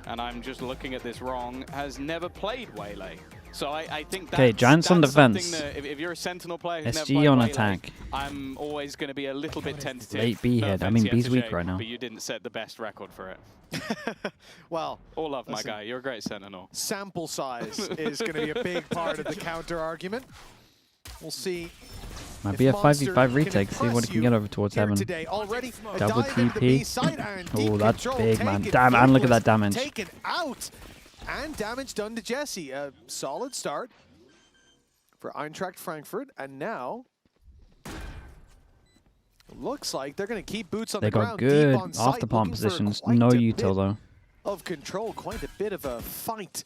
and I'm just looking at this wrong, has never played Waylay. So I think that's, okay, Giants on defense. If you're a Sentinel player who's SGE never on played attack. Waylay, I'm always going to be a little bit tentative. Late B head. I mean, B's weak right now. But you didn't set the best record for it. Well, all love my guy. You're a great Sentinel. Sample size is going to be a big part of the counter argument. We'll see. Might be a 5v5 retake. See what he can get over towards heaven. Already Double TP. Oh, that's big, man. Damn, and look at that damage. Taken out. And damage done to Jesse. A solid start for EINTRACHT Frankfurt. And now, looks like they're going to keep boots on the ground. They got good off the palm positions. No util, though. Of control, quite a bit of a fight.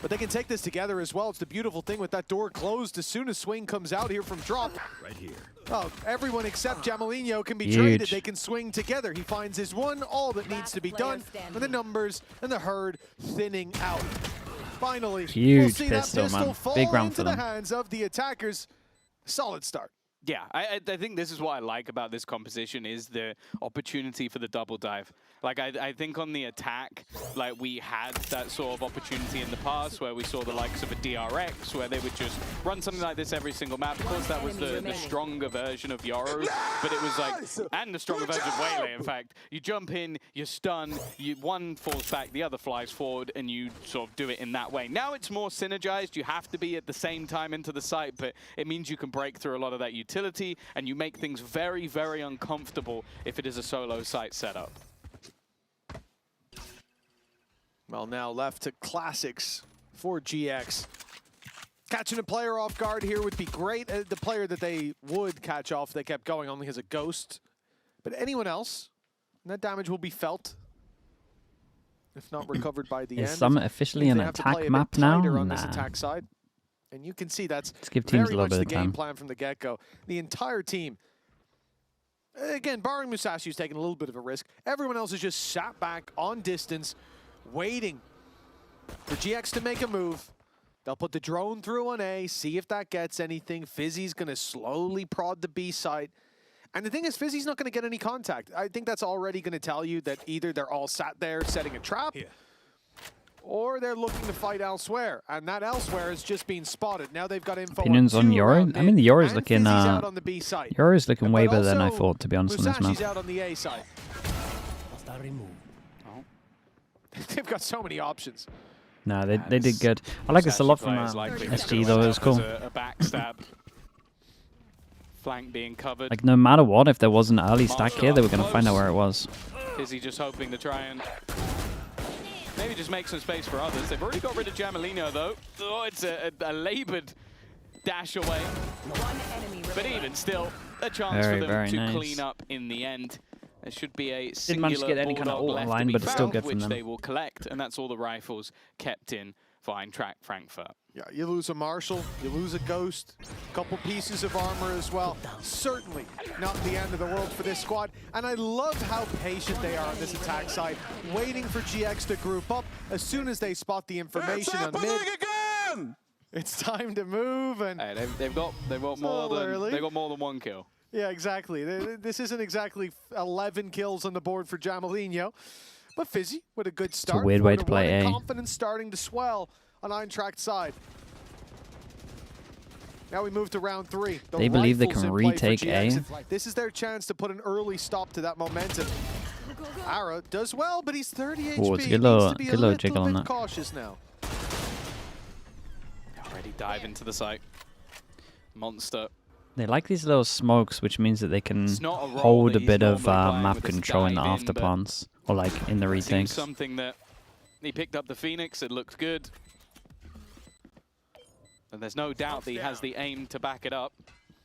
But they can take this together as well. It's the beautiful thing with that door closed. As soon as Swing comes out here from drop. Right here. Oh, everyone except Jamalino can be traded. They can swing together. He finds his one, all that needs to be done. And the numbers and the herd thinning out. Finally, we'll see that pistol fall into the hands of the attackers. Solid start. Yeah, I think this is what I like about this composition is the opportunity for the double dive. Like, I think on the attack, like, we had that sort of opportunity in the past where we saw the likes of a DRX where they would just run something like this every single map. Of course, that was the stronger version of Yoru, but it was like, and the stronger version of Waylay, in fact. You jump in, you stun, one falls back, the other flies forward, and you sort of do it in that way. Now it's more synergized. You have to be at the same time into the site, but it means you can break through a lot of that utility, and you make things very, very uncomfortable if it is a solo site setup. Well, now left to classics for GX. Catching a player off guard here would be great. The player that they would catch off, they kept going, only has a ghost. But anyone else, that damage will be felt, if not recovered by the end. Is Summit officially an attack map now? On this attack side. And you can see that's give teams very much the game plan from the get-go. The entire team, again, barring Musashi, who's taking a little bit of a risk, everyone else is just sat back on distance, waiting for GX to make a move. They'll put the drone through on A, see if that gets anything. Fizzy's going to slowly prod the B site. And the thing is, Fizzy's not going to get any contact. I think that's already going to tell you that either they're all sat there setting a trap, or they're looking to fight elsewhere. And that elsewhere is just being spotted. Now they've got info. Opinions on Yoru? I mean, the Yoru's looking, Yoru's looking way better than I thought, to be honest, on this map. Out on the A side. They've got so many options. No, they did good. I like this a lot from SGE, though. It was cool. A backstab. Flank being covered. Like, no matter what, if there was an early stack here, they were going to find out where it was. Is he just hoping to try and maybe just make some space for others? They've already got rid of Jamalino, though. Oh, it's a labored dash away. But even still, a chance for them to clean up in the end. There should be a singular bulldog left to be found, which they will collect, and that's all the rifles kept in for EINTRACHT Frankfurt. Yeah, you lose a Marshal, you lose a Ghost, a couple pieces of armor as well. Certainly not the end of the world for this squad, and I love how patient they are on this attack side, waiting for GX to group up. As soon as they spot the information on mid, it's time to move. And hey, they've got more than one kill. Yeah, exactly. This isn't exactly 11 kills on the board for Jamalino, but Fizzy with a good start. It's a weird way to play A. Confidence starting to swell on EINTRACHT side. Now we move to round 3. They believe they can retake A. This is their chance to put an early stop to that momentum. Ara does well, but he's 30 HP. Oh, it's a good little jiggle on that. Cautious now. Already dive into the site. Monster. They like these little smokes, which means that they can hold a bit of map control in the after plants, or like in the retakes. Something that he picked up the Phoenix, it looked good. And there's no doubt that he has the aim to back it up.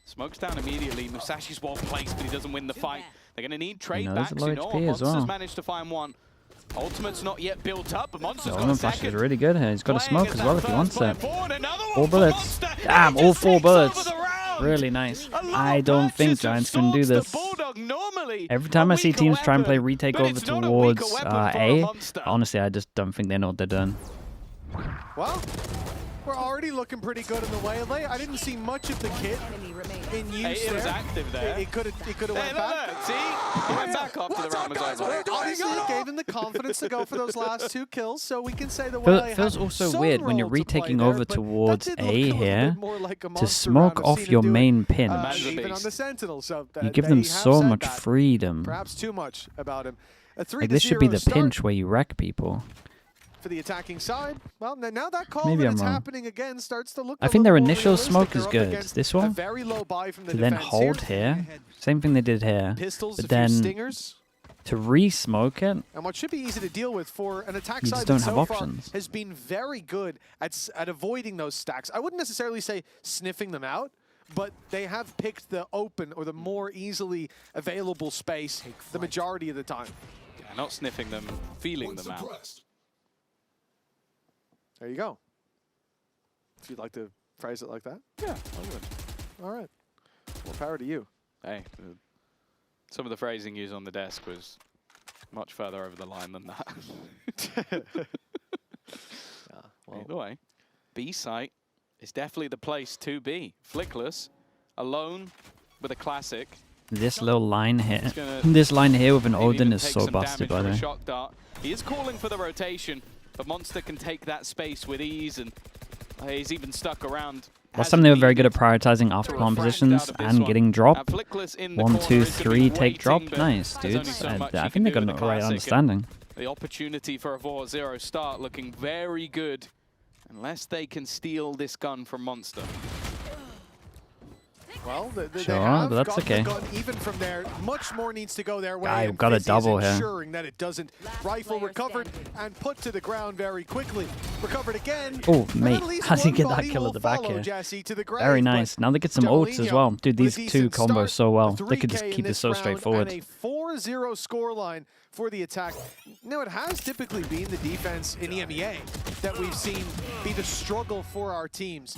Smokes down immediately. Musashi's well placed, but he doesn't win the fight. They're going to need trade backs. You know, Monster's managed to find one. Ultimate's not yet built up, but Monster's got a Flash second. is really good here. He's got a smoke as well if he wants it. 4 bullets. Damn, all 4 bullets. Really nice. I don't think Giants can do this. Every time I see teams try and play retake over towards A, honestly, I just don't think they know what they're doing. Well, We're already looking pretty good in the waylay. I didn't see much of the kit in use It was active there. It could have went back. Look, see? He went back after the round was over. Honestly, it gave them the confidence to go for those last 2 kills, so we can say the waylay Feels had also some weird when you're role to play retaking there, over but that towards did A look a little here bit more like a to monster smoke round. I've off seen your him do it, main pinch. even on the Sentinel, so You give them they so have said much that. freedom. Perhaps too much about him. A 3-0 Like this should be the start pinch where you wreck people. for the attacking side. Well, now that call Maybe that I'm it's wrong. happening again starts to look I a think little their more initial realistic. smoke They're is up good. against This a one, very low buy from the to then defense hold here. Same thing they did here. Pistols, But a few then stingers. to re-smoke it, And what should be easy to deal with for an attack You side just that don't so have far options. has been very good at avoiding those stacks. I wouldn't necessarily say sniffing them out, but they have picked the open or the more easily available space the majority of the time. Yeah, not sniffing them, feeling them out. There you go. If you'd like to phrase it like that. Yeah, I would. All right. More power to you. Hey, some of the phrasing used on the desk was much further over the line than that. Well, Either way, B site is definitely the place to be. Flickless, alone with a classic. this little line here, He's gonna this line here with an maybe Odin even is take so some busted, damage by from the a way. shock dart. He is calling for the rotation, but Monster can take that space with ease, and he's even stuck around. Last time they were very good at prioritizing after palm positions and getting drop. 1, 2, 3, take drop. Nice, dudes. I think they got the right understanding. The opportunity for a 4-0 start looking very good, unless they can steal this gun from Monster. well, they Sure, have but that's gotten okay. the gun even from there. Much more needs to go their way. Guy and got a Fizzy is double here. ensuring that it doesn't. Rifle recovered and put to the ground very quickly. Recovered again. Oh, and mate, at least how did he one get that body kill will at the back follow here? Jesse to the grave, Very but nice. Now they get some ults as well. Dude, these with a two decent combos start, so well. a They could just 3K in keep it this so round straightforward. And a 4-0 scoreline for the attack. Now, it has typically been the defense in EMEA that we've seen be the struggle for our teams.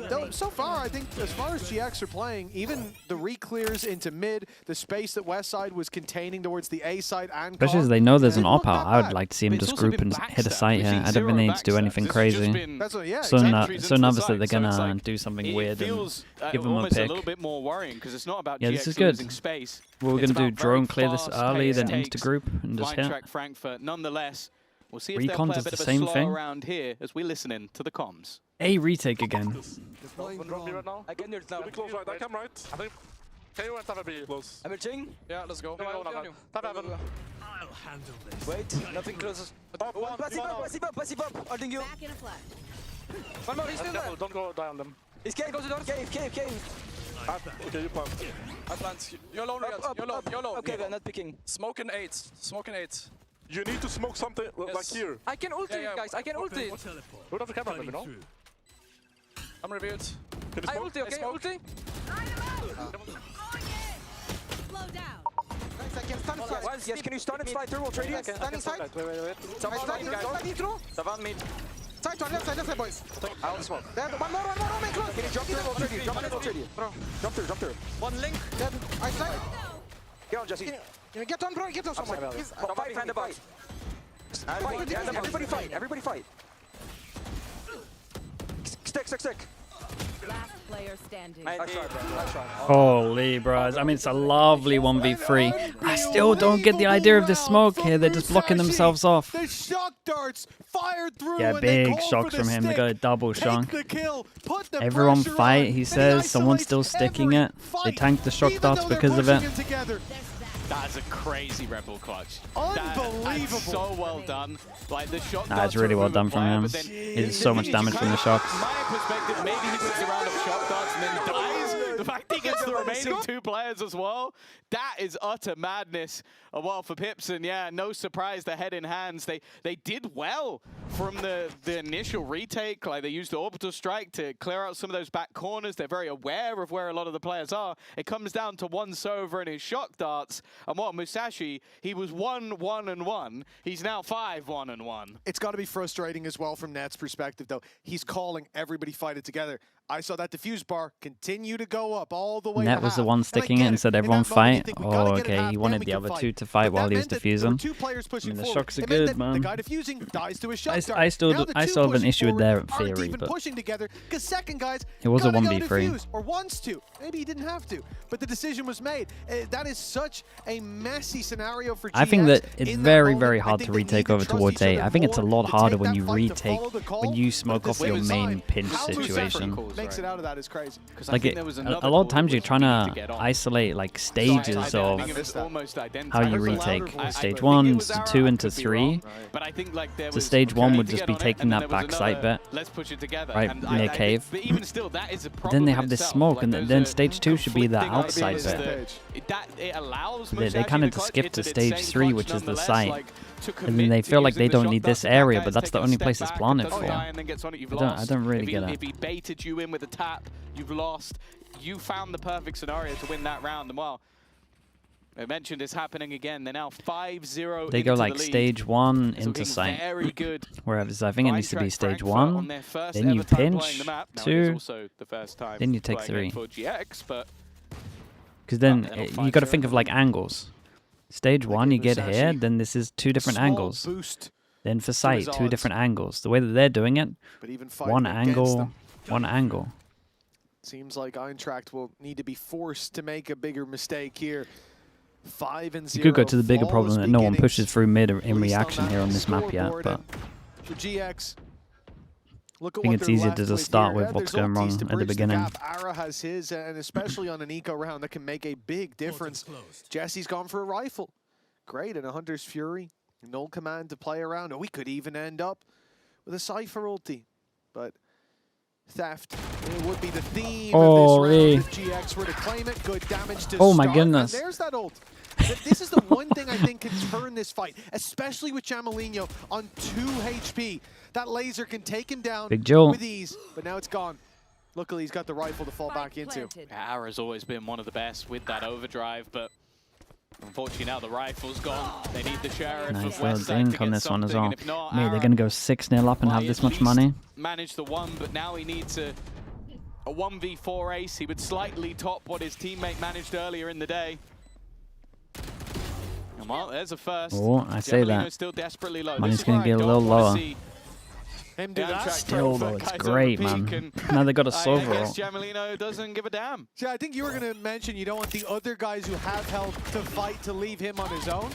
Though, so far, I think as far as GX are playing, even the re-clears into mid, the space that Westside was containing towards the A side and Especially as Con, they know there's an didn't look op out. that I would bad. like to see him It's just also group been and hit a backstab. site We've here. seen I don't zero think they need to do backstabs. anything This has just crazy. been That's what, yeah, So, exactly. entries so into nervous the that they're site, so it's gonna like, do something it weird and feels give them a almost a pick. little bit more worrying because it's not about Yeah, GX this is good. losing space. What we're It's gonna do, about very drone clear this early, then fast-paced insta group and just hit. EINTRACHT Frankfurt. Nonetheless, we'll see if they'll Recon play a does bit the of a same slow thing. around here as we listen in to the comms. A retake again. Right now. I can do it now. Be close right, I come right. I think KO and Tava be close. I'm ulting. Yeah, let's go. Tap heaven. I'll handle this. Wait, nothing closes. Top one, Passive up, passive up, passive up. Holding you. Back in a flash. One more, he's still there. Careful, don't go die on them. He's cave, go to the door. Cave. Okay, you plant. I plant. You're alone, Riyad. Up, You're alone. up. You're alone. Okay, we're not picking. Smoke in 8. Smoke in 8. You need to smoke something like Yes. here. I can ult it, guys. I can ult it. Teleport. Don't have the camera, you know? Through. I'm revealed. Can you I smoke? ulti, okay? Smoke. Ulti. Slow down. Nice, I can stand inside. Yes, can you stun and slide through? We'll trade you. Stand inside. Wait. I slide through. Savan mid. Side one, left side, boys. I want to smoke. Dead. One more, main close. Can you jump through? We'll trade you. We'll trade you. Jump through. One link. Dead. I slide. Get on, Jesse. Can you get on, bro? Get on someone. Please. Fight behind the box. Everybody fight. Stick. Last player standing. Nice try, bro. Nice try. Holy bros. I mean, it's a lovely 1v3. I still don't get the idea of this smoke here. They're just blocking themselves off. The shock darts fired through. Yeah, and they big call shocks for the from him. They stick. got a double Take shot. the kill, put the Everyone pressure fight, on, he and says. Someone's still isolates sticking every it. They fight, tanked the shock even darts though they're because of pushing it. him together. That's a crazy Rebel clutch. Unbelievable. That's so well done. Like the shot. Nah, it's really well done from him. He did so much damage from the shocks. My perspective, maybe he puts a round of shock darts and then dies. The fact he gets the remaining 2 players as well, that is utter madness. Well, for Pipson, yeah, no surprise, the head in hands. They did well from the initial retake. Like they used the orbital strike to clear out some of those back corners. They're very aware of where a lot of the players are. It comes down to one Sova and his shock darts. And what Musashi, he was 1-1-1. He's now 5-1-1. It's got to be frustrating as well from Net's perspective, though. He's calling everybody fight it together. I saw that diffuse bar continue to go up all the way. Net was the one sticking it and said everyone fight. Oh, okay. He wanted the other two to fight while he was diffusing. I mean, the shocks are good, man. The guy diffusing dies to his shot. I still have an issue with their theory, but pushing together because second guys it was a gotta 1v3 or wants to. Maybe he didn't have to, but the decision was made. That is such a messy scenario for GX. I think that it's very, very hard to retake over towards A. I think it's a lot harder when you retake, when you smoke off your main pinch situation. Makes it out of that is crazy. Like a lot of times you're trying to isolate like stages of how you retake. Stage 1 to 2 into 3. So stage 1 would just be taking that backside bit right near cave. But then they have this smoke, and then stage 2 should be that outside bit. They kind of skip to stage 3, which is the site. And then they feel like they don't need this area, but that's the only place it's planted for. I don't really get it. If he baited you in with a tap, you've lost. You found the perfect scenario to win that round. And well, I mentioned it's happening again. They're now 5-0. They go like stage 1 into site. Very good. Whereas I think it needs to be stage 1, then you pinch 2, then you take 3. Because then you got to think of like angles. Stage 1, you get here, then this is 2 different angles. Then for sight, 2 different angles. The way that they're doing it, one angle, one angle. Seems like EINTRACHT will need to be forced to make a bigger mistake here. 5-0. You could go to the bigger problem that no one pushes through mid in reaction here on this map yet, but for GX, I think it's easier to just start with what's going wrong at the beginning. Ara has his, and especially on an eco round that can make a big difference. Jesse's gone for a rifle. Great, and a Hunter's Fury. Null command to play around. Oh, we could even end up with a Cypher ulti. But theft, it would be the theme of this round if GX were to claim it. Good damage to oh my goodness. And there's that ult. This is the one thing I think can turn this fight, especially with Jamalino on 2 HP. That laser can take him down with ease, but now it's gone. Luckily, he's got the rifle to fall back into. Ara's always been one of the best with that overdrive, but unfortunately now the rifle's gone. They need the Sheriff. Nice little dink on this one as well. Maybe they're going to go 6-0 up and have this much money. Manage the 1, but now he needs a 1v4 ace. He would slightly top what his teammate managed earlier in the day. Well, there's a first. Oh, I say that. Still desperately low. Money's going to get a little lower. Him do that. Still, though, it's great, man. Now they got a silver. I guess Jamalino doesn't give a damn. Yeah, I think you were going to mention you don't want the other guys who have health to fight to leave him on his own.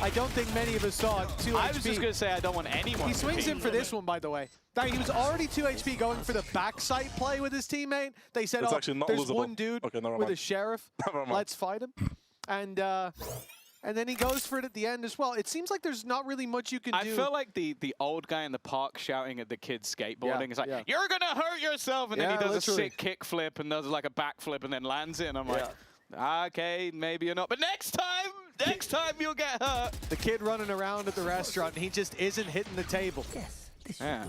I don't think many of us saw it. 2 HP. I was just going to say I don't want anyone. He swings in for this one, by the way. He was already 2 HP going for the backside play with his teammate. They said, oh, there's one dude with a Sheriff. Let's fight him. And then he goes for it at the end as well. It seems like there's not really much you can do. I feel like the old guy in the park shouting at the kids skateboarding. It's like, you're going to hurt yourself. And then he does a sick kick flip and does like a back flip and then lands it. And I'm like, okay, maybe you're not. But next time you'll get hurt. The kid running around at the restaurant, he just isn't hitting the table. Yes, this yeah.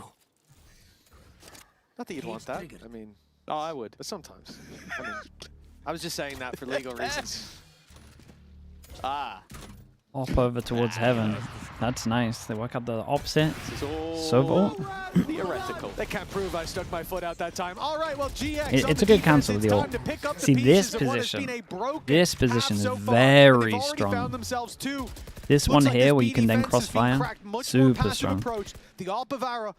Not that you'd want that. I mean, oh, I would. But sometimes. I mean, I was just saying that for legal reasons. Up over towards heaven. That's nice. They work out the opposite. So theoretical. They can't prove I stuck my foot out that time. All right, well, GX. It's a good cancel with the ult. See, this position. This position is very strong. This one here where you can then crossfire, super strong.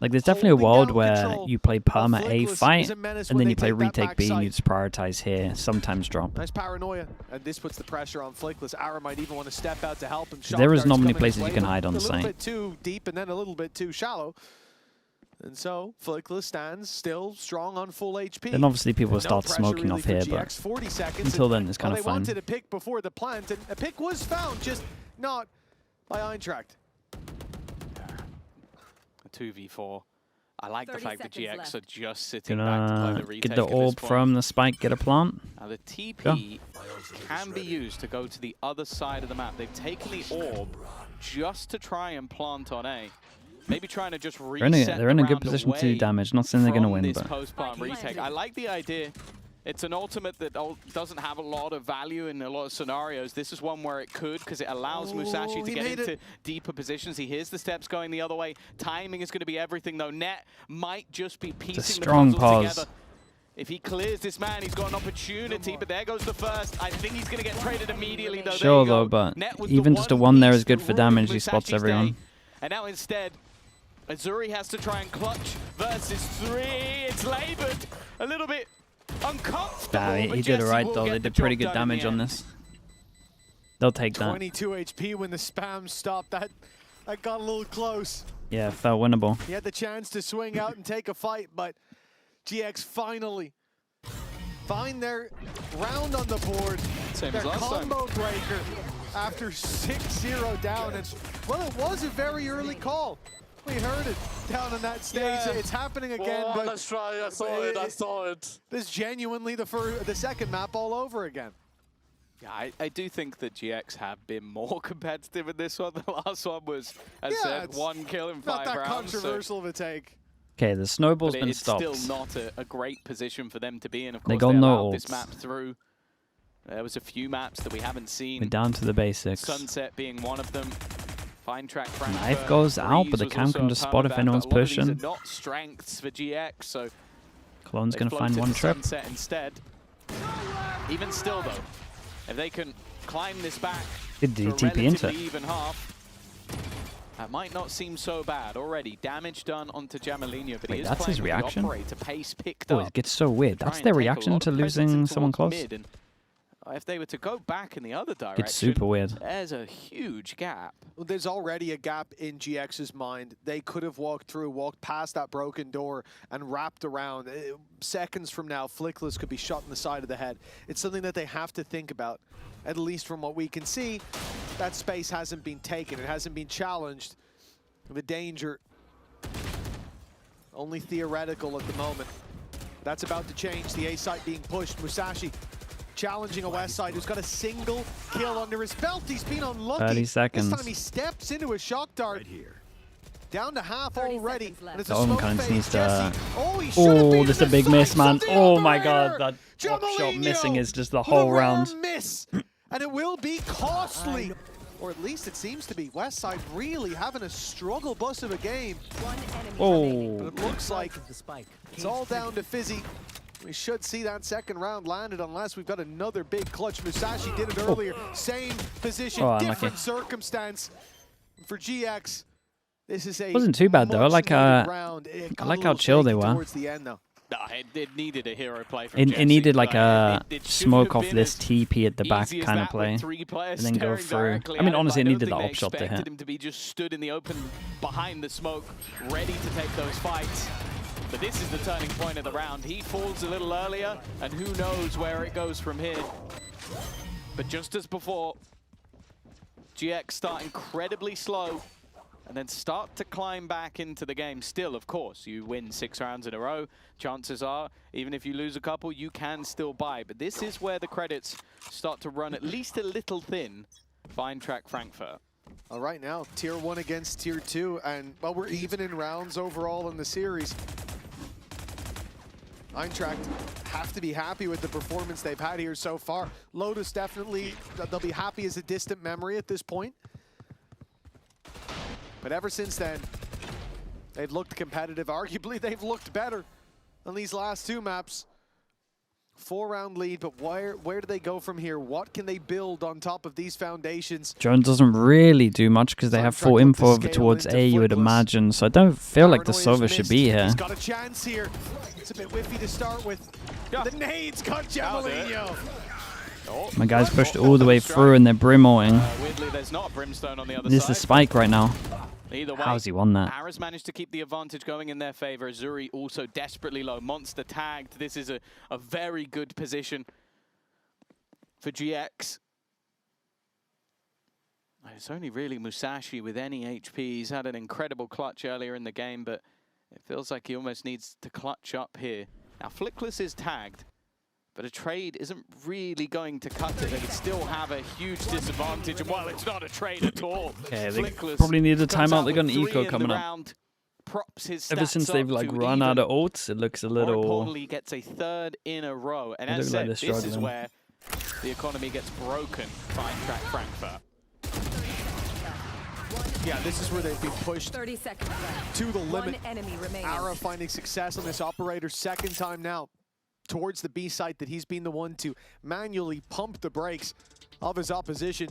Like there's definitely a world where you play perma A fight and then you play retake B and you just prioritize here, sometimes drop. Nice paranoia, and this puts the pressure on Flickless. Ara might even want to step out to help him. There is not many places you can hide on the site. A little bit too deep and then a little bit too shallow. And so Flickless stands still strong on full HP. Then obviously people start smoking off here, but until then it's kind of fun. They wanted a pick before the plant, and a pick was found, just not by EINTRACHT. A 2v4. I like the fact that GX are just sitting back to play the retake. Get the orb from the spike, get a plant. Now the TP can be used to go to the other side of the map. They've taken the orb just to try and plant on A. Maybe trying to just reset. They're in a good position to do damage. Not saying they're going to win, but post-plant retake. I like the idea. It's an ultimate that doesn't have a lot of value in a lot of scenarios. This is one where it could, because it allows Musashi to get into deeper positions. He hears the steps going the other way. Timing is going to be everything, though. Net might just be piecing the puzzle together. If he clears this man, he's got an opportunity, but there goes the first. I think he's going to get traded immediately, though. Sure, though, but even just a 1 there is good for damage. He spots everyone. And now instead, Azuri has to try and clutch versus 3. It's labored. A little bit uncomfortable. Nah, he but did Jesse alright, will though. get They the did pretty job good done in damage the on end. this. They'll take that. 22 HP when the spam stopped. That got a little close. Yeah, felt winnable. He had the chance to swing out and take a fight, but GX finally find their round on the board. Same their as last time. combo breaker after 6-0 down. And, well, it was a very early call. We heard it down on that stage. Yeah. It's happening again, Oh, but let's try. I saw it. this is genuinely the second map all over again. Yeah, I do think that GX have been more competitive in this one. The last one was, as Yeah, said, it's 1 kill in Not 5 that rounds. controversial of a take. Okay, the snowball's But been it's stopped. still not a great position for them to be in. Of They course, got they no allowed this ults. map through. There was a few maps that we haven't seen. We're down to the basics. Sunset being one of them. Eintracht Frankfurt. Knife goes out, but the Breeze cam was can also just a spot if permaban, anyone's but a lot of these pushing. are not strengths for GX, so Colone's they gonna find floated one to trip. Sunset instead. Even still, though, if they can climb this back Did to a TP into relatively even half, that might not seem so bad. Already damage done onto Jamalino, but Wait, he is that's playing his with reaction? the operator pace picked Oh, up. it gets so weird. Try That's and their take a reaction lot to of losing presence someone towards close. mid, and if they were to go back in the other direction, It's super weird. there's a huge gap. Well, there's already a gap in GX's mind. They could have walked past that broken door and wrapped around. Seconds from now, Flickless could be shot in the side of the head. It's something that they have to think about. At least from what we can see, that space hasn't been taken. It hasn't been challenged. The danger, only theoretical at the moment. That's about to change. The A site being pushed. Musashi challenging a West side who's got a single kill under his belt. He's been unlucky. 30 seconds. This time he steps into a shock dart. Right here. Down to half 30 already. seconds left. And it's a That one smoke kinda fade. needs to- Jesse. Oh, he should have Oh, been this is in a the big miss, sights man. of the Oh my god, operator. that drop shot Jamalino missing is just the with a whole rare round. miss. And it will be costly. Or at least it seems to be. Westside really having a struggle bus of a game. One enemy remaining. But Oh, it looks like it's all down to Fizzy. We should see that second round landed unless we've got another big clutch. Musashi did it earlier. Same position, Oh, unlucky. different circumstance. For GX, this is a Wasn't too bad, though. I like, much-needed round. It got I a like how little chill they shaky were. towards the end, though. Nah, it needed a hero play from it Jesse. needed like a it shouldn't smoke have off been this as TP at the back easy as kind of that play. with 3 players and then go staring through. directly I mean, at him. honestly, it don't needed think the they op shot to expected hit. him to be just stood in the open behind the smoke, ready to take those fights. But this is the turning point of the round. He falls a little earlier, and who knows where it goes from here. But just as before, GX start incredibly slow, and then start to climb back into the game. Still, of course, you win 6 rounds in a row. Chances are, even if you lose a couple, you can still buy. But this is where the credits start to run at least a little thin for EINTRACHT Frankfurt. All right, now, Tier 1 against Tier 2, and, well, we're even in rounds overall in the series. Eintracht have to be happy with the performance they've had here so far. Lotus definitely, they'll be happy as a distant memory at this point. But ever since then, they've looked competitive. Arguably, they've looked better on these last 2 maps. 4-round lead, but where do they go from here? What can they build on top of these foundations? Drone doesn't really do much because they have full Eintracht look to info over scale towards into A, you would Flickless. imagine. So I don't feel like the Paranoia's Sova should missed. be here. He's got a chance here. It's a bit whiffy to start with. Yeah. The nades got Jamalino. Oh, My guys pushed all the way through and they're brimmoing. weirdly, there's not a Brimstone on the other This side. is Spike right now. Either way, How's he won that? Paris managed to keep the advantage going in their favor. Zuri also desperately low. Monster tagged. This is a very good position for GX. It's only really Musashi with any HP. He's had an incredible clutch earlier in the game, but it feels like he almost needs to clutch up here. Now, Flickless is tagged, but a trade isn't really going to cut it. They would still have a huge disadvantage, and well, it's not a trade at all. Okay, they Flickless probably need a comes timeout. out They got an with 3 eco in the coming up. round, props his Ever stats since they've up like to run out even. of ults, it looks a More little. importantly, gets a 3rd in a row. And They as look like said, they're this is struggling. where the economy gets broken for EINTRACHT Frankfurt. Yeah, this is where they've been pushed 30 seconds left. to the One limit. enemy remaining. Ara finding success on this operator 2nd time now. towards the B site that he's been the one to manually pump the brakes of his opposition.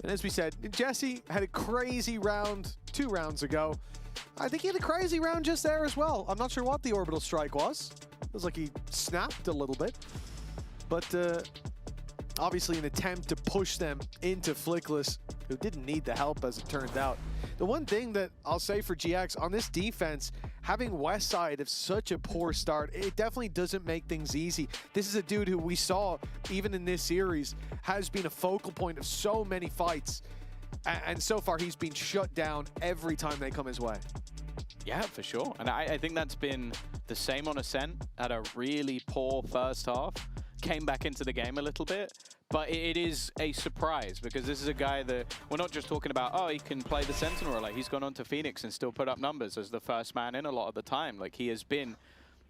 And as we said, Jesse had a crazy round 2 rounds ago. I think he had a crazy round just there as well. I'm not sure what the orbital strike was. It was like he snapped a little bit. But obviously an attempt to push them into Flickless, who didn't need the help as it turned out. The one thing that I'll say for GX on this defense, having Westside have such a poor start, it definitely doesn't make things easy. This is a dude who we saw, even in this series, has been a focal point of so many fights. And so far, he's been shut down every time they come his way. Yeah, for sure. And I think that's been the same on Ascent. Had a really poor first half. Came back into the game a little bit. But it is a surprise because this is a guy that we're not just talking about, oh, he can play the Sentinel relay. He's gone on to Phoenix and still put up numbers as the first man in a lot of the time. Like, he has been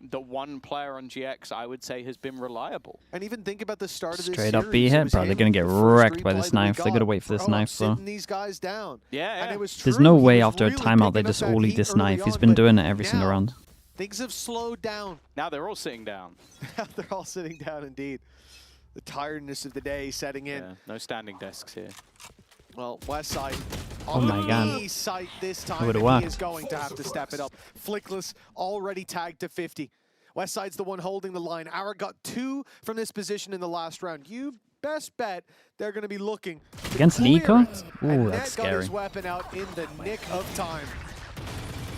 the one player on GX I would say has been reliable. And even think about the start of this Straight series. up B hit, bro. They're going to get wrecked by this knife. They got to wait for this knife, though. These guys down. Yeah, And it was There's true. no He way was after a really timeout they picking up just that all eat heat this early knife. He's on, been but doing it every single now, round. Things have slowed down. Now they're all sitting down. They're all sitting down indeed. The tiredness of the day setting in. Yeah, no standing desks here. Well, Westside Oh on my the God. B site this It time, would've and he worked. is going to have to step it up. Flickless already tagged to 50. Westside's the one holding the line. Ara got 2 from this position in the last round. You best bet they're going to be looking to Against clear Nico? it. Ooh, And that's Net got his scary. weapon out in the nick of time.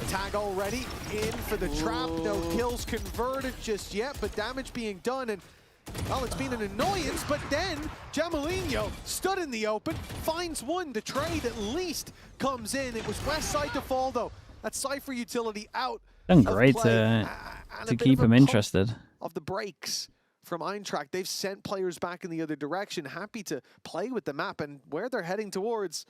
The tag already in for the trap. No kills converted just yet, but damage being done. And well, it's been an annoyance, but then Jamalinho stood in the open, finds one. The trade at least comes in. It was Westside to fall, though. That Cypher utility out. Done of great play, to and a bit keep of a him pump interested. of the breaks from EINTRACHT. They've sent players back in the other direction, happy to play with the map, and where they're heading towards,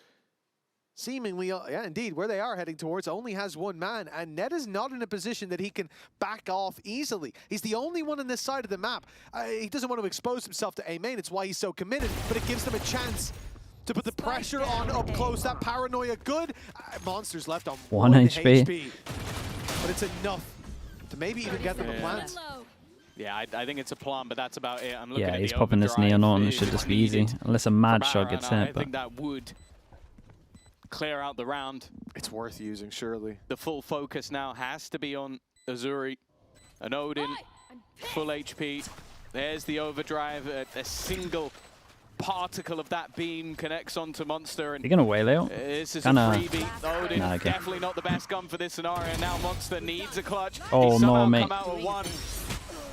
seemingly, yeah, indeed, where they are heading towards only has one man, and Ned is not in a position that he can back off easily. He's the only one on this side of the map. He doesn't want to expose himself to A main. It's why he's so committed, but it gives them a chance to put the pressure on up close. That paranoia good. Monster's left on 1 HP. But it's enough to maybe even get them a plant. Yeah, I think it's a plan, but that's about it. I'm looking Yeah, at he's the popping this overdrive. Neon on. It It should is just be easy. needed Unless a mad from shot Ara, gets and hit. I But think that would clear out the round. It's worth using, surely. The full focus now has to be on Azuri. An Odin, full HP. There's the overdrive. A single particle of that beam connects onto Monster. And you're going to waylay out? this is Kinda- a freebie. Odin, Nah, okay. definitely not the best gun for this scenario. Now Monster needs a clutch. Oh, He's no, somehow mate. come out with one.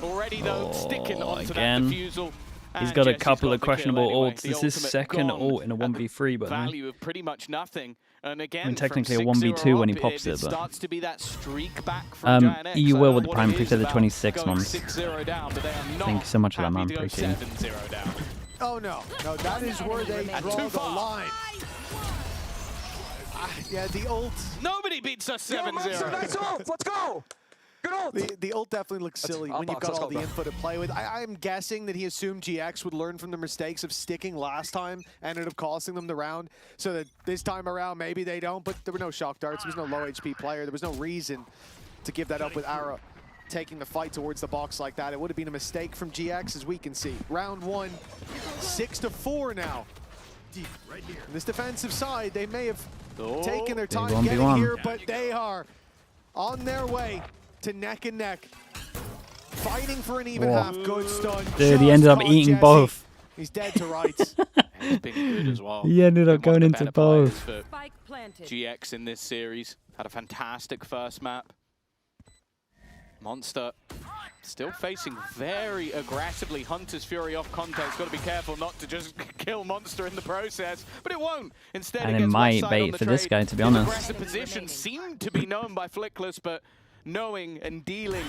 Already, though, sticking onto again. that defusal. He's And got a Jesse's couple got of the kill questionable anyway. ults. The This is his ultimate second gone ult in a at the 1v3, but value of pretty much nothing. And again, And technically a from 1v2 when he 6-0 pops up, it, but- starts to be that streak back from GIANTX. you will with the What prime it pick is to the about 26 going months. 6-0 down, but they are not Thank you so much for that, happy man. to go Appreciate it. 7-0 down. Oh, no. No, that is where they draw Too the far. line. Yeah, the ult. Nobody beats us Yo, Monster, 7-0. nice ult! Let's go! Good ult! The ult definitely looks silly I'll when you've box, got let's all go, the bro. input to play with. I'm guessing that he assumed GX would learn from the mistakes of sticking last time, ended up costing them the round, so that this time around maybe they don't, but there were no shock darts, there was no low HP player, there was no reason to give that up with Ara taking the fight towards the box like that. It would have been a mistake from GX, as we can see. Round 1, 6-4 now. On this defensive side, they may have taken their time 1v1. getting here, but they are on their way to neck and neck. Fighting for an even Whoa. half. Good stun. Dude, he Just ended up caught eating Jesse. both. He's dead to rights. He's been good as well. He ended up Been one going of the into better players both. for Spike planted. GX in this series. Had a fantastic first map. Monster still facing very aggressively. Hunter's Fury off context. Got to be careful not to just kill Monster in the process, but it won't. Instead, And it it gets might Westside bait on the for this trade. guy, to be His honest. aggressive position seemed to be known by Flickless, but knowing and dealing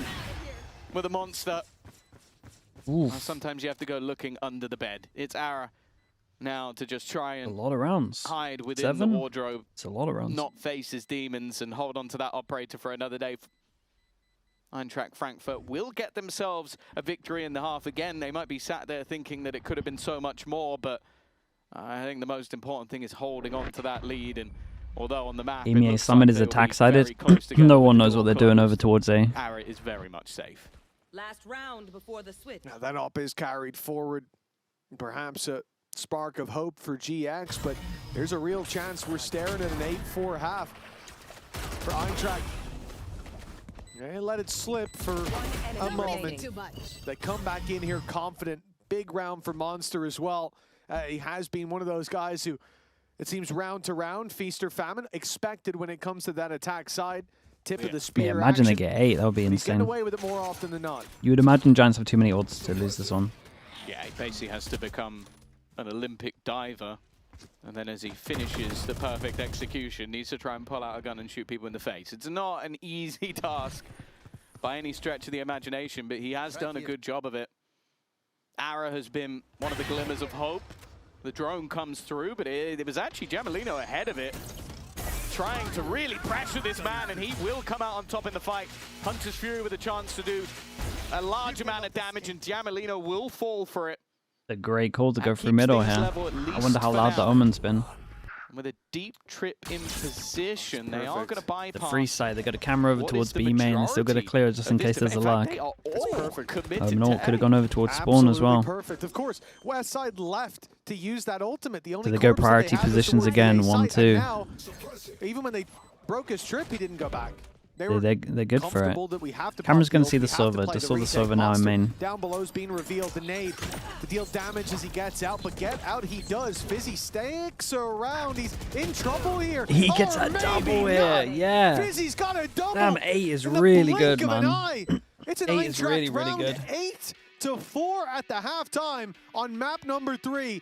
with a Monster, Oof. sometimes you have to go looking under the bed. It's Ara now to just try A and lot of rounds. hide within 7? the wardrobe, It's a lot of rounds. not face his demons, and hold on to that operator for another day. EINTRACHT Frankfurt will get themselves a victory in the half. Again, they might be sat there thinking that it could have been so much more, but I think the most important thing is holding on to that lead. And although on the map, it EMEA looks Summit like is they will be attack-sided. very close together No with one the knows door what they're doing over closed, towards A. Ara is very much safe. Last round before the switch. Now that op is carried forward. Perhaps a spark of hope for GX, but there's a real chance we're staring at an 8-4 half for EINTRACHT. They let it slip for a moment. They come back in here confident. Big round for Monster as well. He has been one of those guys who, it seems round to round, feast or famine, expected when it comes to that attack side. Tip of the spear. Yeah, imagine action. they get 8. That would be He's getting insane. away with it more often than not. You would imagine Giants have too many ults to lose this one. Yeah, he basically has to become an Olympic diver. And then as he finishes the perfect execution, needs to try and pull out a gun and shoot people in the face. It's not an easy task by any stretch of the imagination, but he has done a good job of it. Ara has been one of the glimmers of hope. The drone comes through, but it was actually Giamolino ahead of it, trying to really pressure this man, and he will come out on top in the fight. Hunter's Fury with a chance to do a large amount of damage, and Giamolino will fall for it. A great call to go through middle here. I wonder how loud the Omen's been. With a deep trip in position, they are going to bypass. The free side, they got a camera over towards B main. They still got to clear it just in case there's a lag. No, could have gone over towards spawn as well. Perfect. Of course, West side left to use that ultimate. The only Do they go priority positions again? 1-2. Even when they broke his trip, he didn't go back. They're good for it. Camera's going to see the server. Just saw the server now in main. Down below is being revealed. The nade to deal damage as he gets out, but get out he does. Fizzy sticks around. He's in trouble here. He gets a double here. Yeah. Fizzy's got a double. Damn, 8 is really good, man. It's an 8 is really, EINTRACHT really round, good. 8-4 at the halftime on map number 3.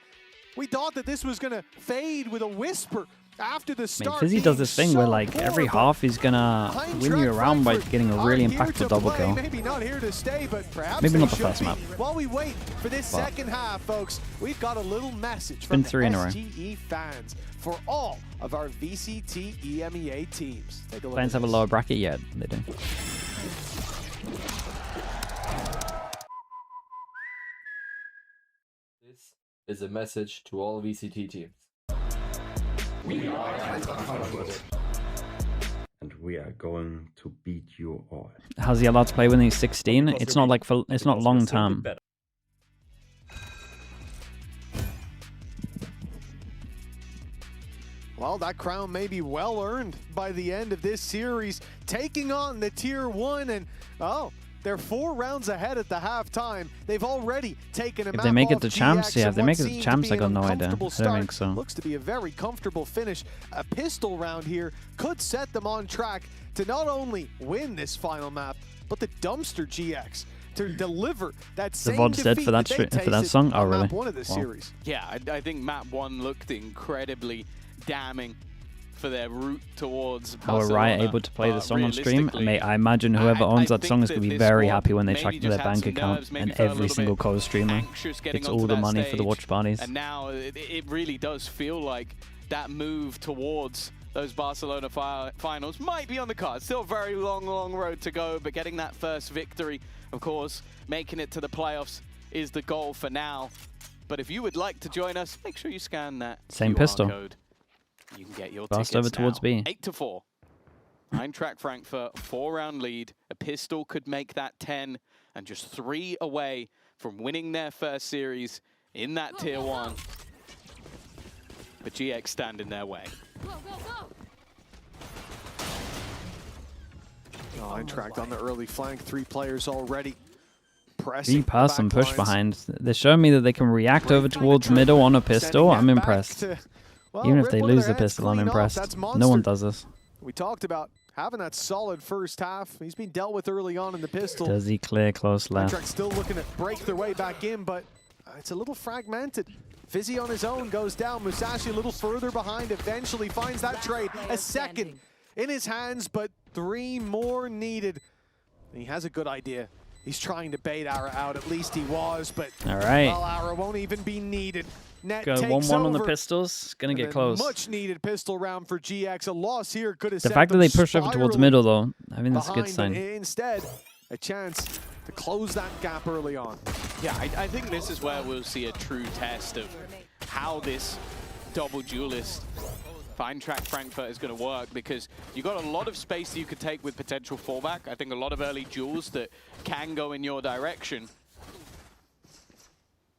We thought that this was going to fade with a whisper. After the start, Fizzy does this thing where like every half he's gonna win you around by getting a really impactful double kill. Maybe not here to stay, but perhaps maybe not the first map. While we wait for this second half, folks, we've got a little message Been from 3 in a row. SGE fans for all of our VCT EMEA teams. Take a look. Playins have a lower bracket yet? They do. This is a message to all VCT teams. We are Frankfurt, and we are going to beat you all. How's he allowed to play when he's 16? It's not like it's not long term. Well, that crown may be well earned by the end of this series, taking on the Tier 1, and they're 4 rounds ahead at the halftime. They've already taken a map off. If they make it to champs, GX, yeah. If they make it to champs, I got no idea. I don't think so. Looks to be a very comfortable finish. A pistol round here could set them on track to not only win this final map, but the dumpster GX to deliver that same The VOD's dead defeat for that tasted song. Oh, on really? map 1 of this series. Yeah, I think map 1 looked incredibly damning for their route towards How are Riot able to play the song on stream? I imagine whoever owns that song is going to be very happy when they track their bank account and every single co-streamer gets all the money for the watch parties. And now it really does feel like that move towards those Barcelona finals might be on the card. Still a very long road to go, but getting that first victory, of course, making it to the playoffs is the goal for now. But if you would like to join us, make sure you scan that Same QR pistol. code. You can get your Fast tickets over towards now. B. 8-4. EINTRACHT Frankfurt, 4-round lead. A pistol could make that 10, and just 3 away from winning their first series in that Tier 1. But GX stand in their way. EINTRACHT on the early flank. 3 players already B pressing. pass and push behind. They're showing me that they can react over towards middle on a pistol. I'm impressed. Even if they lose the pistol, I'm impressed. No one does this. We talked about having that solid first half. He's been dealt with early on in the pistol. Does he clear close left? EINTRACHT still looking to break their way back in, but it's a little fragmented. Fizzy on his own goes down. Musashi a little further behind, eventually finds that trade. A second in his hands, but 3 more needed. He has a good idea. He's trying to bait Ara out, at least he was, but all right. well, Ara won't even be needed. Net Go takes 1-1 on the over. pistols. Gonna get And a close. Much needed pistol round for GX. A loss here could have The sent fact that them they push over towards spiraling middle, though, I think that's a good behind, sign. but instead, a chance to close that gap early on. Yeah, I think this is where we'll see a true test of how this double duelist EINTRACHT Frankfurt is going to work, because you got a lot of space that you could take with potential fallback. I think a lot of early duels that can go in your direction.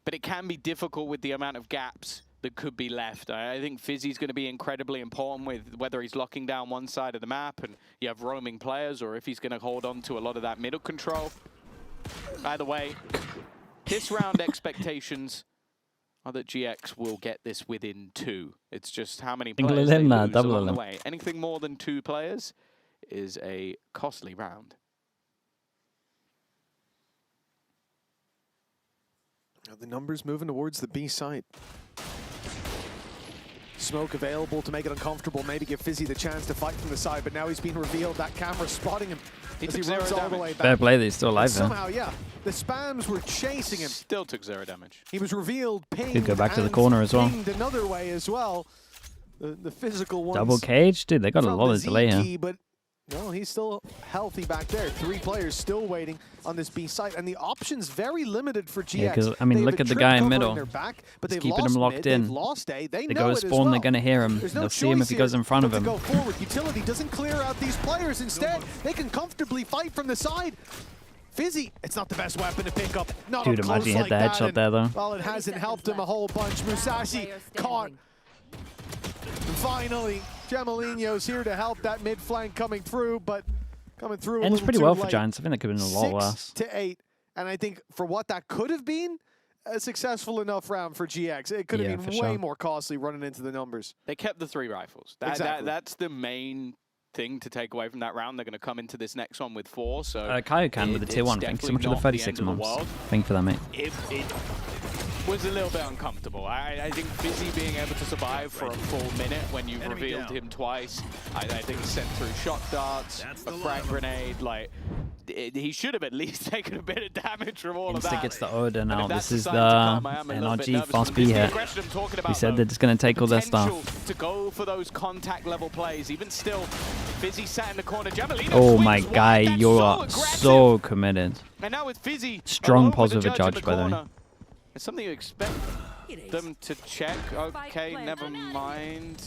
But it can be difficult with the amount of gaps that could be left. I think Fizzy's going to be incredibly important with whether he's locking down one side of the map and you have roaming players, or if he's going to hold on to a lot of that middle control. Either way, this round expectations are that GX will get this within 2. It's just how many players they lose along the way. Anything more than 2 players is a costly round. The numbers moving towards the B site. Smoke available to make it uncomfortable, maybe give Fizzy the chance to fight from the side, but now he's been revealed. That camera spotting him as he runs all the way back. Fair play, that he's still alive there. Somehow, yeah, the spams were chasing him. Still took 0 damage. He was revealed, pinged, could go back to the corner as well. Pinged another way as well. The physical ones. Double cage? Dude, they got a lot of delay here. But no, he's still healthy back there. 3 players still waiting on this B site, and the options very limited for GX. Yeah, because, I mean, look at the guy in middle. He's keeping him locked in. They go to spawn, they're going to hear him. They'll see him if he goes in front of him. Go forward. Utility doesn't clear out these players. Instead, they can comfortably fight from the side. Fizzy, it's not the best weapon to pick up. Not Dude, imagine he hit the headshot there, though. Well, it hasn't helped him a whole bunch. Musashi caught. And finally, Gemalino's here to help that mid flank coming through, but coming through Ends pretty well for Giants. I think that could have been a lot worse. 6-8, and I think for what that could have been, a successful enough round for GX. It could have been way more costly running into the numbers. They kept the 3 rifles. That's the main thing to take away from that round. They're going to come into this next one with 4. So Kaioken with the tier 1. Thanks so much for the 36 months. Thank you for that, mate. It was a little bit uncomfortable. I think Fizzy being able to survive for a full minute when you've revealed him twice. I think he sent through shock darts, a frag grenade. Like, he should have at least taken a bit of damage from all of that. Insta gets the order now. This is the NRG fast B hit. We said that it's going to take all their stuff. To go for those contact level plays. Even still, Fizzy sat in the corner. Gemalino oh my guy, you are so committed. And now with Fizzy, strong positive judge, by the way. It's something you expect them to check. Okay, never mind.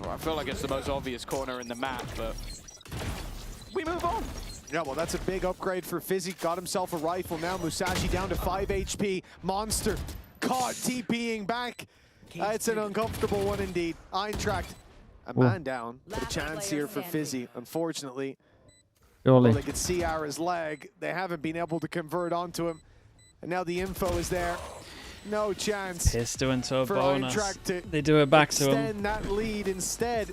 I feel like it's the most obvious corner in the map, but we move on. Yeah, well, that's a big upgrade for Fizzy. Got himself a rifle now. Musashi down to 5 HP. Monster caught TPing back. It's an uncomfortable one indeed. EINTRACHT, a man down. But a chance here for Fizzy. Unfortunately, well, they could see Ara's leg. They haven't been able to convert onto him. And now the info is there. No chance. Pistol into a bonus. To they do it back to him. Extend that lead instead.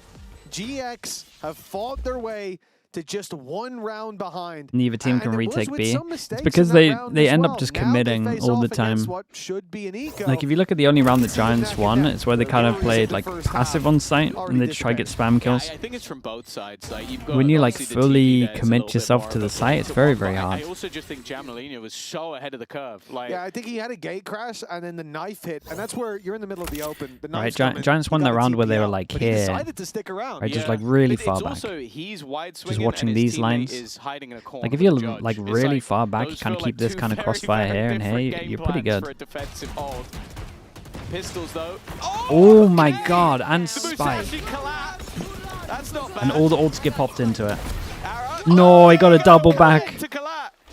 GX have fought their way to just 1 round behind. Neither team can retake B. It's because they end up just committing all the time. Like, if you look at the only round that Giants won, it's where they kind of played like passive on site and they just try to get spam kills. I think it's from both sides. Like, when you like fully commit yourself to the site, it's very, very hard. I also just think Gemalino was so ahead of the curve. Like, yeah, I think he had a gate crash and then the knife hit, and that's where you're in the middle of the open. The right, Giants won that round where they were like here. Decided to stick around. Right, just like really far back. Also, he's wide swinging. Just watching these lines. Like, if you're like really far back, you kind of keep this kind of crossfire here and here, you're pretty good. Pistols though. Oh my god, and Spike. And all the ults get popped into it. No, he got a double back.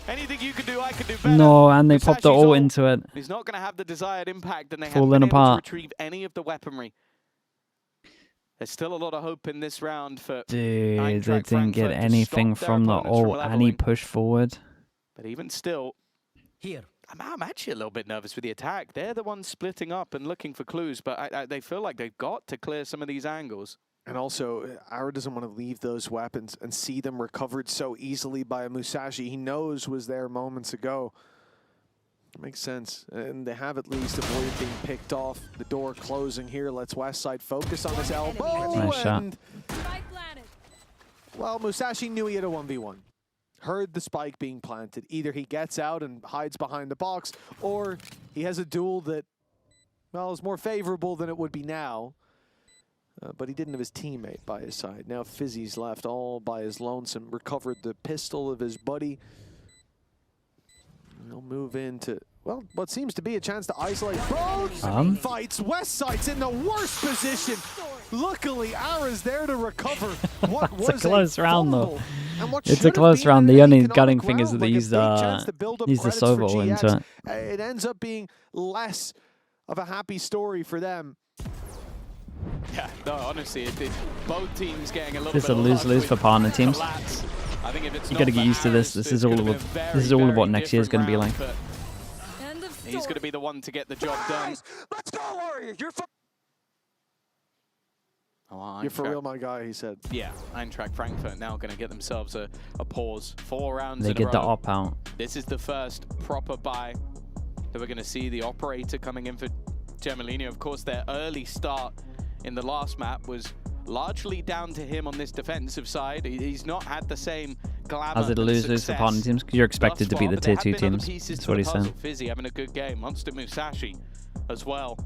Anything you can do, I can do better. No, and they popped the ult into it. He's not going to have the desired impact, and they haven't been able to retrieve any of the weaponry. There's still a lot of hope in this round for Dude, they didn't get anything from the ult, and he pushed forward. But even still, I'm actually a little bit nervous with the attack. They're the ones splitting up and looking for clues, but they feel like they've got to clear some of these angles. And also, Ara doesn't want to leave those weapons and see them recovered so easily by a Musashi he knows was there moments ago. Makes sense, and they have at least avoided being picked off. The door closing here lets Westside focus on his elbow. Nice shot. Well, Musashi knew he had a 1v1. Heard the spike being planted. Either he gets out and hides behind the box, or he has a duel that, well, is more favorable than it would be now. But he didn't have his teammate by his side. Now Fizzy's left all by his lonesome. Recovered the pistol of his buddy. He'll move into, well, what seems to be a chance to isolate both fights. Westside's in the worst position Luckily, Ara's there to recover what It's a was close round, though. and what It's should a have close been round. an The only economic gutting thing is round, that like a he's big chance to build up the credits for Sovo into GX. it. It ends up being less of a happy story for them. Yeah, no, honestly, both teams getting a little This is bit a of lose-lose luck for with partner teams. collapse. I think if it's You got to not get for used to this. Aris, This it's is all gonna of be what a this is very, all of very what next year's going to be like. different round, but he's going to be the one to get the job done. Let's go, Warrior. You're Oh, You're for real, my guy, he said. Yeah, Eintracht Frankfurt now going to get themselves a pause. 4 rounds They in a get the row. op out. This is the first proper buy that we're going to see. The operator coming in for Gemelini. Of course, their early start in the last map was largely down to him on this defensive side. He's not had the same glamour As it and lose-lose for success partner teams, because you're expected to thus be far, the but tier there 2 have been other teams. pieces That's to what the he's saying. puzzle. Fizzy having a good game. Monster Musashi as well.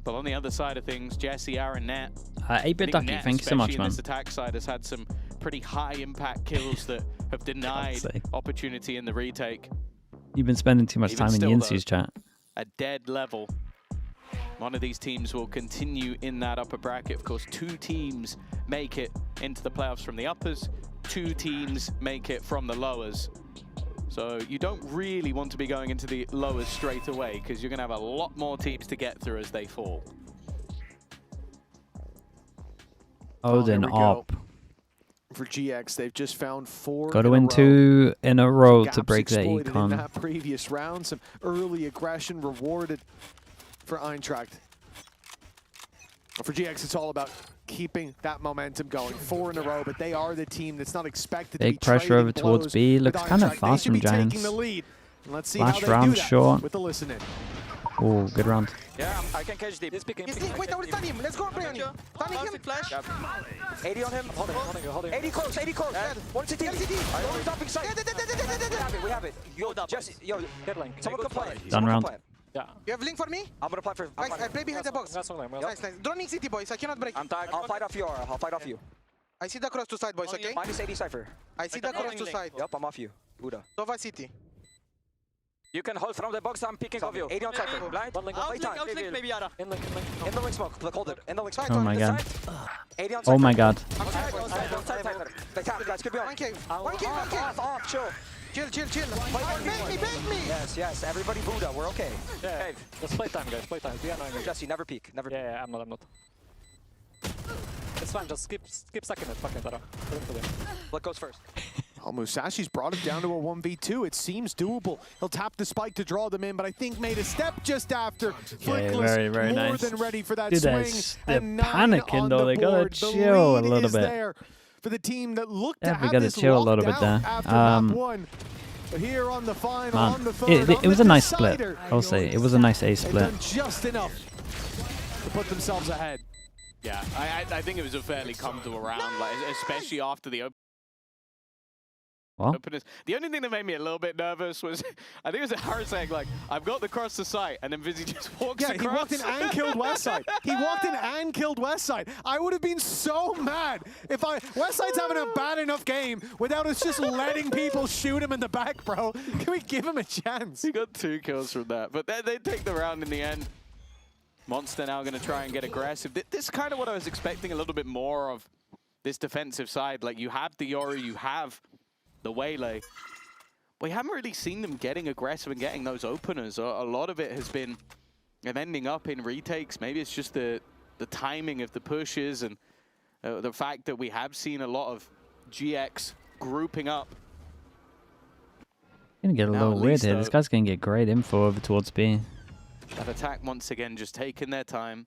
But on the other side of things, Jesse, Aaron, Net. 8-bit Ducky, Net, thank you so much, especially in man. this attack side, has had some pretty high impact kills that have denied opportunity in the retake. You've been spending too much Even time in still, Yinsu's though, chat. A dead level. One of these teams will continue in that upper bracket. Of course, 2 teams make it into the playoffs from the uppers. 2 teams make it from the lowers. So you don't really want to be going into the lowers straight away because you're going to have a lot more teams to get through as they fall. Odin op. For GX, they've just found 4 Got to in a win row. 2 in a row to Gaps break their exploited in econ. that previous round. Some early aggression rewarded for Eintracht. But for GX, it's all about keeping that momentum going. 4 in a row, but they are the team that's not expected to be Big pressure trading over towards blows B. with Looks kind of Eintracht. They fast should from be taking Giants. the lead. And let's see Last how they round do that short. with the listening. Oh, good round. Yeah, I can catch deep. He's picking. Wait, I will stun him. Let's go and play on him. Stunning him. Flash. 80 on him. Holding. 80 close, 80 close. One CT. One stopping side. We have it. Yo, Jesse, yo, someone can play. Done round. Yeah. You have link for me? I'm gonna play for. Nice, I play behind the box. That's all. Nice, nice. Droning city, boys. I cannot break. I'm tagged. I'll fight off you, Aura. I'll fight off you. I see the cross to side, boys, okay? Minus 80 Cypher. I see the cross to side. Yup, I'm off you. Buddha. Sova city. You can hold from the box, I'm picking off you. 80 on Cypher. Blind. Outlink, maybe Yara. In the link smoke. Look, hold it. In the link smoke. Oh my god. 80 on Cypher. Oh my god. Side. They tap, guys. Could be on. 1k. 1k. Off, chill. Chill. Bait me. Yes. Everybody Buddha. We're okay. Yeah. Let's play time, guys. Play time. Be annoying. Jesse, never peek. Never. Yeah, I'm not. It's fine. Just skip second it. Fuck it, Tara. What goes first? Oh, Musashi's brought it down to a 1v2. It seems doable. He'll tap the spike to draw them in, but I think made a step just after. Flickless very more nice. than ready for that Dude, swing. they're And 9 panicking, on though. the They gotta board. The chill a lead little is bit. there for the team that looked to Yeah, we have gotta this chill a little locked bit out there. after map 1. But here on the final, on the third, It was a nice split. decider, I'll say it was a nice A they've split. done just enough to put themselves ahead. Yeah, I think it was a fairly comfortable round, like, especially after the What? openers. The only thing that made me a little bit nervous was, I think it was Harris saying, like, I've got the cross to sight, and then Vizzy just walks Yeah, across. he walked in and killed Westside. He walked in and killed Westside. I would have been so mad if Westside's having a bad enough game without us just letting people shoot him in the back, bro. Can we give him a chance? He got 2 kills from that, but they take the round in the end. Monster now going to try and get aggressive. This is kind of what I was expecting a little bit more of this defensive side. Like, you have the Yori, you have the Waylay. We haven't really seen them getting aggressive and getting those openers. A lot of it has been ending up in retakes. Maybe it's just the timing of the pushes and the fact that we have seen a lot of GX grouping up. Gonna get a Now, little at weird least, here. though, This guy's gonna get great info over towards B. That attack once again just taking their time,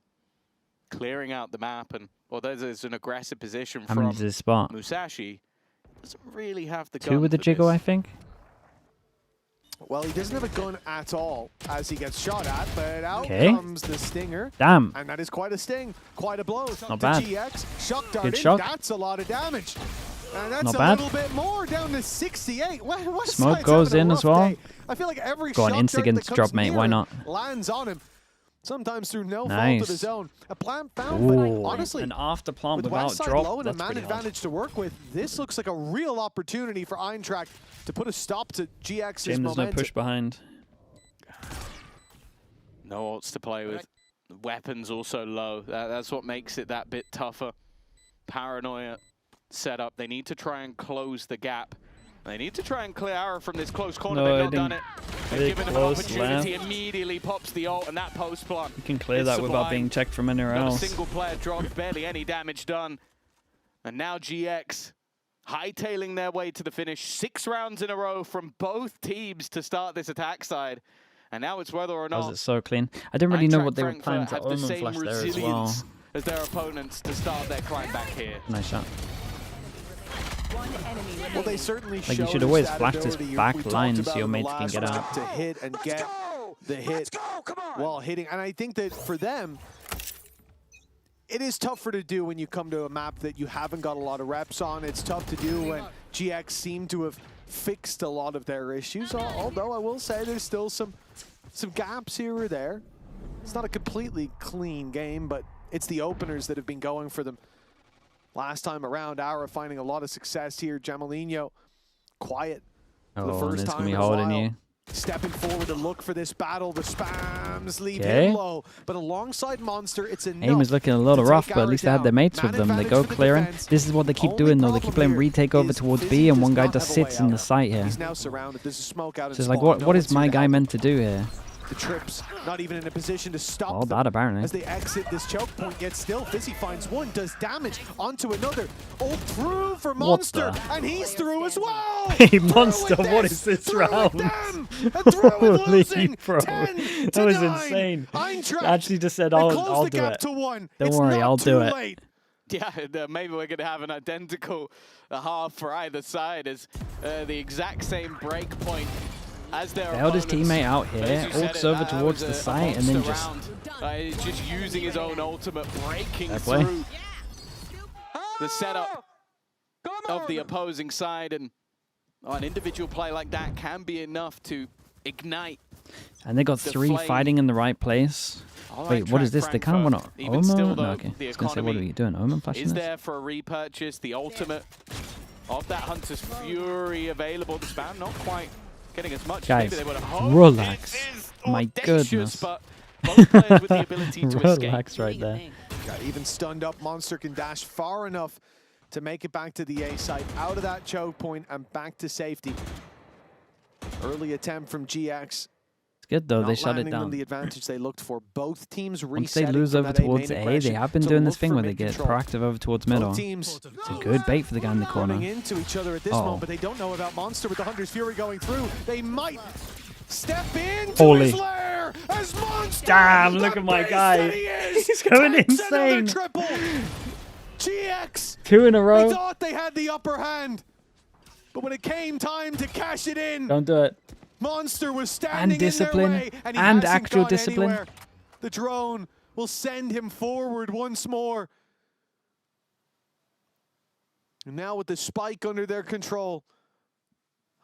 clearing out the map, and although there's an aggressive position How many from does this spot? Musashi, doesn't really have the 2 gun with the for jiggle, this. I think. Well, he doesn't have a gun at all as he gets shot at, but out Okay. comes the stinger. Damn. And that is quite a sting, quite a blow. Not to bad. GX, shock darted, shock. that's a lot of damage. And that's Not a bad. little bit more, down to 68. What Smoke side's goes having a in as rough well. day. I feel like every Go on, shock dart Instagants that drop, comes mate, near why him not? lands on him, sometimes through no fault Nice. of his own. A plant found, but Ooh, honestly, an after plant with without Westside drop. low and a That's man pretty hard. advantage to work with, this looks like a real opportunity for Eintracht to put a stop to GX's Shame there's no momentum. push behind. No ults to play with. Weapons also low. That's what makes it that bit tougher. Paranoia setup. They need to try and close the gap. They need to try and clear Ara from this close corner. They've not done it. They've given him an opportunity. Immediately pops the ult and that post plant. You can clear that without being checked from anywhere else. Not a single player dropped, barely any damage done. And now GX hightailing their way to the finish. 6 rounds in a row from both teams to start this attack side. And now it's whether or not. That was so clean. I didn't really know what they were Frankfurt planning to have the Omen same flash there as resilience well. as their opponents to start their climb back here. Nice shot. Well, they certainly Like, you showed should us always that flash this ability back we talked line about so your in the mates can last get round out. to hit and get the hit while hitting. And I think that for them, it is tougher to do when you come to a map that you haven't got a lot of reps on. It's tough to do when GX seem to have fixed a lot of their issues. Although I will say there's still some gaps here or there. It's not a completely clean game, but it's the openers that have been going for them. Last time around, Ara finding a lot of success here. Jamalino, quiet for the first time in a while. Stepping forward to look for this battle. The spams leave him low, but alongside Monster, it's enough. Aim is looking a little rough, but at least they had their mates with them. They go clearing. This is what they keep doing, though. They keep playing retake over towards B, and one guy just sits in the site here. He's now surrounded. There's a smoke out. So it's like, what is my guy meant to do here? The Trips not even in a position to stop All that, apparently. as they exit this choke point, yet still Fizzy finds one, does damage onto another. Ult through for Monster, and he's through as well. Hey, Monster, what is this round? Holy bro, that was insane. I actually just said, I'll do it. Don't worry, I'll do it. Yeah, maybe we're going to have an identical half for either side as the exact same break point. Bailed his teammate out here, ults over towards the site, and then just using his own ultimate, breaking through the setup of the opposing side, and an individual play like that can be enough to ignite. And they got 3 fighting in the right place. Wait, what is this? They kind of want to Omen? No, okay. I was going to say, what are you doing? Omen flashing is this? there for a repurchase, the ultimate of that Hunter's Fury available. The spam not quite getting as much. Guys, maybe they would have relax. My goodness. But both players with the ability to relax escape. right there. Even stunned up, Monster can dash far enough to make it back to the A site, out of that choke point and back to safety. Early attempt from GX. It's good though, they shut it down. The advantage they looked for. Both teams once they lose over towards A, they have been doing this thing where they get proactive over towards middle. It's a good bait for the guy in the corner. Into each other at this moment, but they don't know about Monster with the Hunter's Fury going through. They might step into his lair as Monster. Damn, look at my guy. He's going insane. Triple. GX. 2 in a row. They thought they had the upper hand, but when it came time to cash it in, don't do it. Monster was standing discipline, in their way, and, and actual discipline. Anywhere. The drone will send him forward once more. And now with the spike under their control,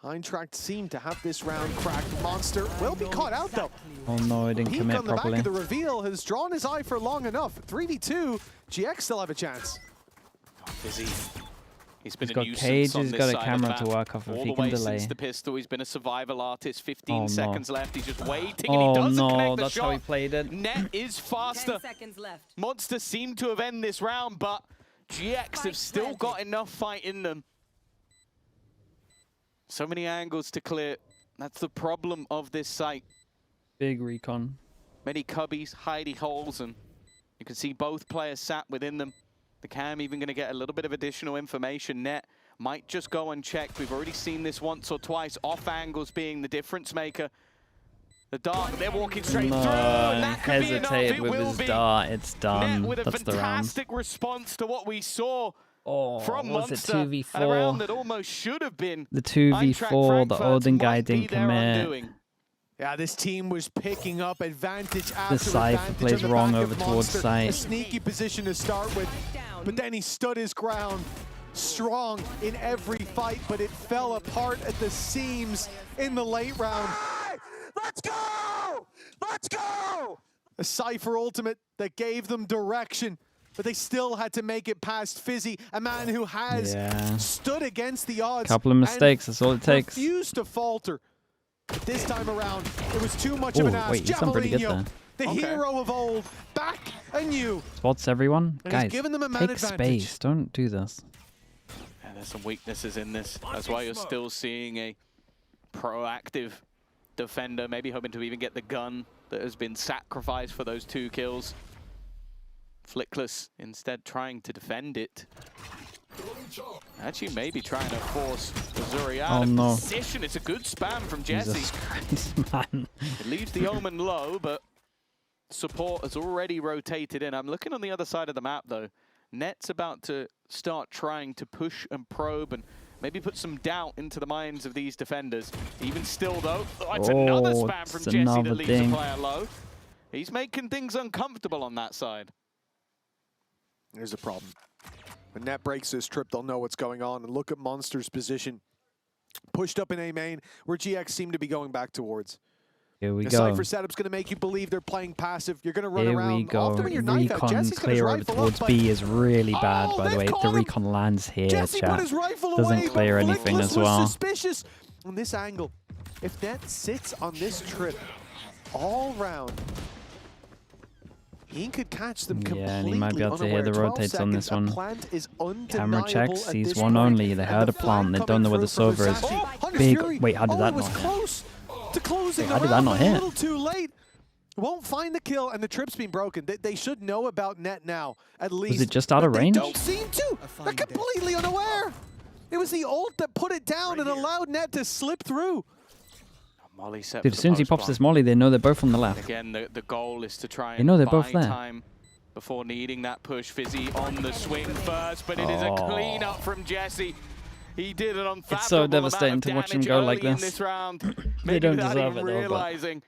EINTRACHT seemed to have this round cracked. Monster will be caught out though. Oh no, I didn't commit properly. The back of the reveal has drawn his eye for long enough. 3v2, GX still have a chance. Fizzy. He's been got Cage, he's got a camera to work off of. He can delay. Since the pistol, he's been a survival artist. 15 seconds left. He's just waiting, and he doesn't connect the that's shot. how he played it. Net is faster. 10 seconds left. Monster seem to have ended this round, but GX have still got enough fight in them. So many angles to clear. That's the problem of this site. Big recon. Many cubbies, hidey holes, and you can see both players sat within them. The cam even going to get a little bit of additional information. Net might just go unchecked. We've already seen this once or twice. Off angles being the difference maker. The dart, they're walking straight through. And that could be enough. Hesitated with his dart. It's done. Net with a That's the round. fantastic response to what we saw from was Monster. it 2v4? A round that almost should have been the 2v4, the Odin guy didn't commit. Yeah, this team was picking up advantage after the Cypher plays wrong over towards site. A sneaky position to start with, but then he stood his ground. Strong in every fight, but it fell apart at the seams in the late round. Let's go! Let's go! A Cypher ultimate that gave them direction, but they still had to make it past Fizzy, a man who has stood against the odds. Couple of mistakes, that's all it takes. Refused to falter. But this time around, it was too much of an ask. Wait, he's done pretty good there. the hero of old, back anew. Spots everyone. And Guys, he's given them a man take advantage. space. Don't do this. And there's some weaknesses in this. That's why you're still seeing a proactive defender, maybe hoping to even get the gun that has been sacrificed for those 2 kills. Flickless instead trying to defend it. Actually, maybe trying to force Missouri out of position. It's a good spam from Jesse. Jesus Christ, man. It leaves the Omen low, but support has already rotated in. I'm looking on the other side of the map, though. Net's about to start trying to push and probe and maybe put some doubt into the minds of these defenders. Even still, though, it's another spam from Jesse that leaves the player low. He's making things uncomfortable on that side. Here's the problem. When Net breaks this trip, they'll know what's going on. And look at Monster's position. Pushed up in A main, where GX seem to be going back towards. Here we the go. Cypher setup's going to make you believe they're playing passive. You're going to run around. Here we go. Often when you're knife out, Recon clear over towards B is really bad, by the way. The recon lands here, Jesse chat. put his rifle Doesn't away, clear but anything Flickless as well. was suspicious on this angle. If Net sits on this trip all round, he could catch them completely. Yeah, and he might be able to hear the rotates on this one. Camera checks, at sees this one point. only. They heard a plant. They don't know where the server is. Big. Wait, how did that was not hit? close to closing Wait, how did the that round, not but hit? A little too late. Won't find the kill, and the trip's been broken. They should know about Net now, at least. Was it just out of range? They don't seem to. They're completely unaware. It was the ult that put it down and allowed Net to slip through. Molly set Dude, as soon as he pops this molly, they know they're both on the left. Again, the goal is to try They know and they're buy both there. time before needing that push. Fizzy on the swing first, but it is a clean up from Jesse. He did an unfathomable It's so devastating amount of to watch him damage go like early in this. round. They Maybe don't without deserve even it, though, but realizing.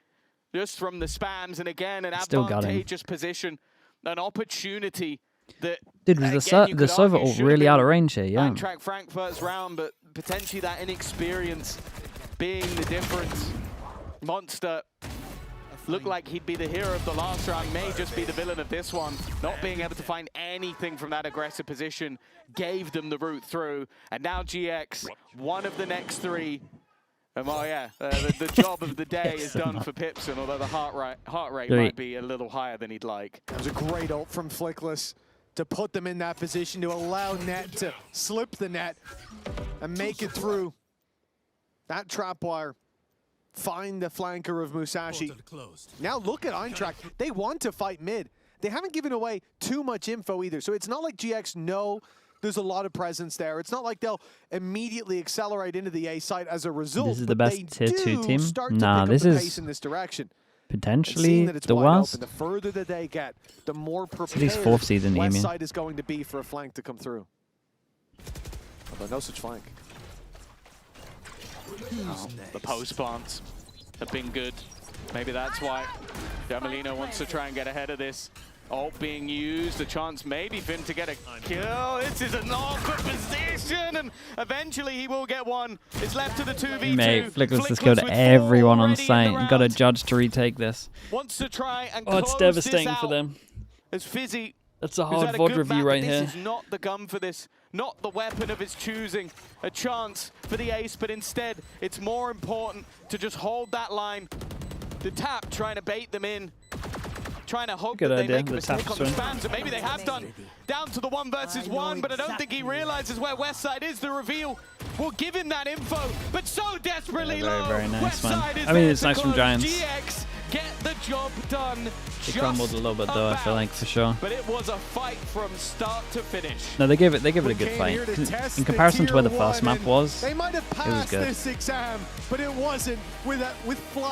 Just from the spams, and again, an Still got him. advantageous position, an opportunity that. Dude, was the server ult really out of range here? Yeah. EINTRACHT Frankfurt's round, but potentially that inexperience being the difference. Monster looked like he'd be the hero of the last round, may just be the villain of this one. Not being able to find anything from that aggressive position gave them the route through, and now GX, one of the next 3. Oh yeah, the job of the day is done for Pipson, although the heart rate might be a little higher than he'd like. That was a great ult from Flickless to put them in that position, to allow Net to slip the net and make it through that trap wire. Find the flanker of Musashi. Now look at EINTRACHT. They want to fight mid. They haven't given away too much info either, so it's not like GX know there's a lot of presence there. It's not like they'll immediately accelerate into the A site as a result. This is the best tier 2 team? Nah, this is in this direction. potentially the worst. The further that they get, the more prepared He's 4th seed in West EMEA. side is going to be for a flank to come through. Although no such flank. The post plants have been good. Maybe that's why Jamelino wants to try and get ahead of this. Ult being used, a chance maybe for him to get a kill. This is an awkward position, and eventually he will get one. It's left to the 2v2. Mate, Flickless has killed everyone on site. You've got a judge to retake this. Wants to try and it's devastating for them. As Fizzy, that's a hard VOD review right here. This is not the gun for this, not the weapon of his choosing. A chance for the ace, but instead it's more important to just hold that line. The tap trying to bait them in. Trying to hope that they make a mistake on the spams, and maybe they have done. Down to the 1 versus 1, but I don't think he realizes where Westside is. The reveal will give him that info, but so desperately low. Very nice, man. Westside is I mean, it's nice from Giants. GX get the job done. They crumbled a little bit though, I feel like, for sure. But it was a fight from start to finish. No, they gave it a good fight. In comparison to where the first map was, they might have passed good. this exam, but it wasn't with fly.